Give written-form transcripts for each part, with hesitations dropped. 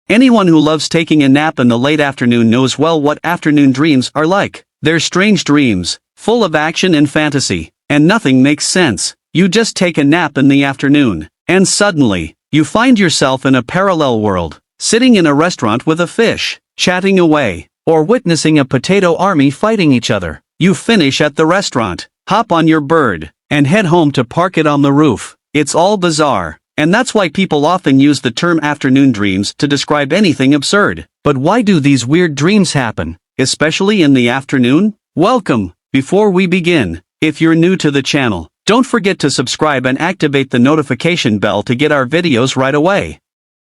Anyone who loves taking a nap in the late afternoon knows well what afternoon dreams are like. They're strange dreams, full of action and fantasy, and nothing makes sense. You just take a nap in the afternoon, and suddenly, you find yourself in a parallel world, sitting in a restaurant with a fish, chatting away, or witnessing a potato army fighting each other. You finish at the restaurant, hop on your bird, and head home to park it on the roof. It's all bizarre. And that's why people often use the term afternoon dreams to describe anything absurd. But why do these weird dreams happen, especially in the afternoon? Welcome! Before we begin, if you're new to the channel, don't forget to subscribe and activate the notification bell to get our videos right away.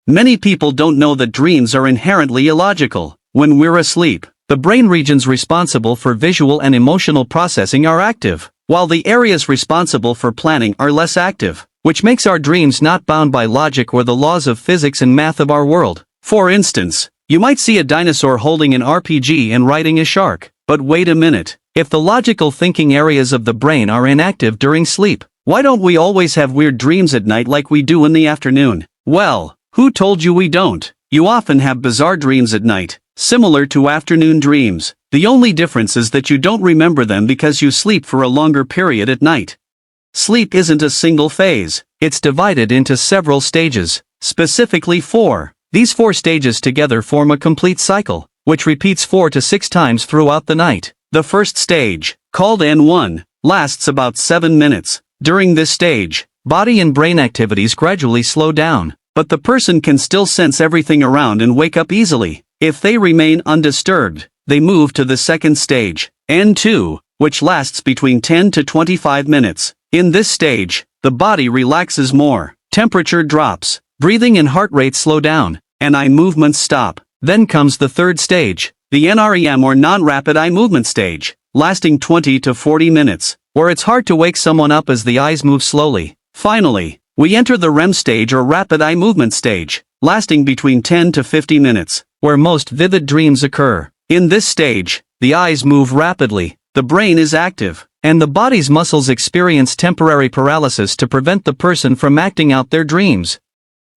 Many people don't know that dreams are inherently illogical. When we're asleep, the brain regions responsible for visual and emotional processing are active, while the areas responsible for planning are less active, which makes our dreams not bound by logic or the laws of physics and math of our world. For instance, you might see a dinosaur holding an RPG and riding a shark. But wait a minute, if the logical thinking areas of the brain are inactive during sleep, why don't we always have weird dreams at night like we do in the afternoon? Well, who told you we don't? You often have bizarre dreams at night, similar to afternoon dreams. The only difference is that you don't remember them because you sleep for a longer period at night. Sleep isn't a single phase, it's divided into several stages, specifically 4. These 4 stages together form a complete cycle, which repeats 4 to 6 times throughout the night. The first stage, called N1, lasts about 7 minutes. During this stage, body and brain activities gradually slow down, but the person can still sense everything around and wake up easily. If they remain undisturbed, they move to the second stage, N2, which lasts between 10 to 25 minutes. In this stage, the body relaxes more, temperature drops, breathing and heart rate slow down, and eye movements stop. Then comes the third stage, the non-REM or non-rapid eye movement stage, lasting 20 to 40 minutes, where it's hard to wake someone up as the eyes move slowly. Finally, we enter the REM stage or rapid eye movement stage, lasting between 10 to 50 minutes, where most vivid dreams occur. In this stage, the eyes move rapidly, the brain is active, and the body's muscles experience temporary paralysis to prevent the person from acting out their dreams.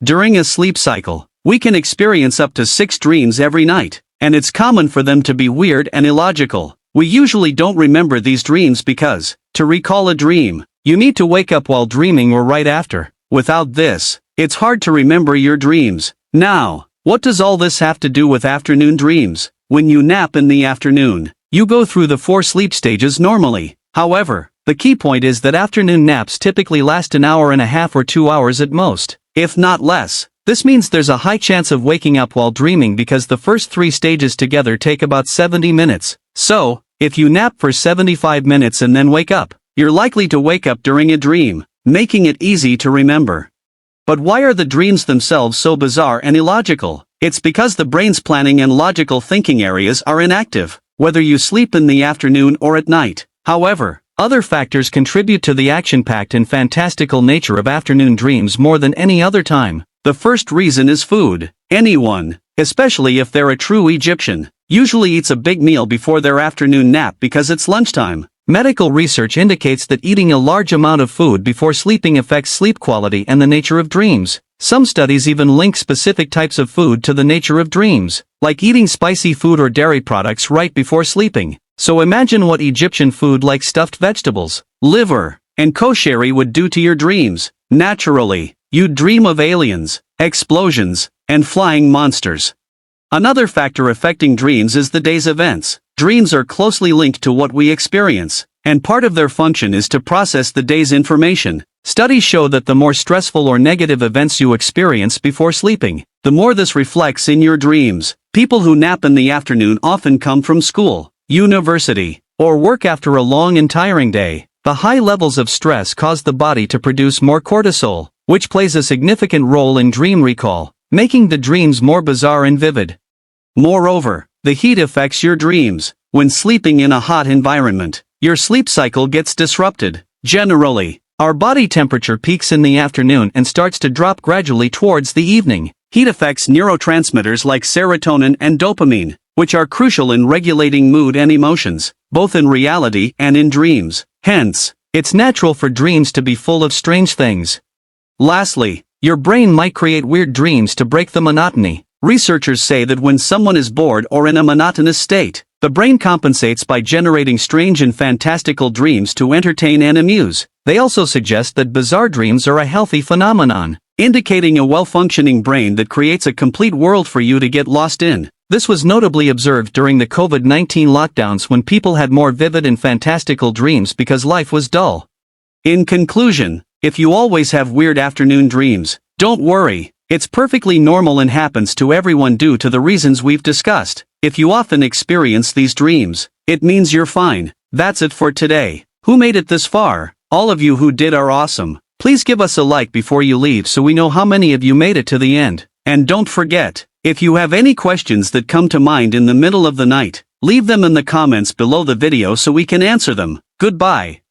During a sleep cycle, we can experience up to 6 dreams every night, and it's common for them to be weird and illogical. We usually don't remember these dreams because, to recall a dream, you need to wake up while dreaming or right after. Without this, it's hard to remember your dreams. Now, what does all this have to do with afternoon dreams? When you nap in the afternoon, you go through the 4 sleep stages normally. However, the key point is that afternoon naps typically last an hour and a half or 2 hours at most, if not less. This means there's a high chance of waking up while dreaming because the first 3 stages together take about 70 minutes. So, if you nap for 75 minutes and then wake up, you're likely to wake up during a dream, making it easy to remember. But why are the dreams themselves so bizarre and illogical? It's because the brain's planning and logical thinking areas are inactive, whether you sleep in the afternoon or at night. However, other factors contribute to the action-packed and fantastical nature of afternoon dreams more than any other time. The first reason is food. Anyone, especially if they're a true Egyptian, usually eats a big meal before their afternoon nap because it's lunchtime. Medical research indicates that eating a large amount of food before sleeping affects sleep quality and the nature of dreams. Some studies even link specific types of food to the nature of dreams, like eating spicy food or dairy products right before sleeping. So imagine what Egyptian food like stuffed vegetables, liver, and kosheri would do to your dreams. Naturally, you'd dream of aliens, explosions, and flying monsters. Another factor affecting dreams is the day's events. Dreams are closely linked to what we experience, and part of their function is to process the day's information. Studies show that the more stressful or negative events you experience before sleeping, the more this reflects in your dreams. People who nap in the afternoon often come from school, university, or work after a long and tiring day. The high levels of stress cause the body to produce more cortisol, which plays a significant role in dream recall, making the dreams more bizarre and vivid. Moreover, the heat affects your dreams. When sleeping in a hot environment, your sleep cycle gets disrupted. Generally, our body temperature peaks in the afternoon and starts to drop gradually towards the evening. Heat affects neurotransmitters like serotonin and dopamine, which are crucial in regulating mood and emotions, both in reality and in dreams. Hence, it's natural for dreams to be full of strange things. Lastly, your brain might create weird dreams to break the monotony. Researchers say that when someone is bored or in a monotonous state, the brain compensates by generating strange and fantastical dreams to entertain and amuse. They also suggest that bizarre dreams are a healthy phenomenon, indicating a well-functioning brain that creates a complete world for you to get lost in. This was notably observed during the COVID-19 lockdowns when people had more vivid and fantastical dreams because life was dull. In conclusion, if you always have weird afternoon dreams, don't worry. It's perfectly normal and happens to everyone due to the reasons we've discussed. If you often experience these dreams, it means you're fine. That's it for today. Who made it this far? All of you who did are awesome. Please give us a like before you leave so we know how many of you made it to the end. And don't forget, if you have any questions that come to mind in the middle of the night, leave them in the comments below the video so we can answer them. Goodbye.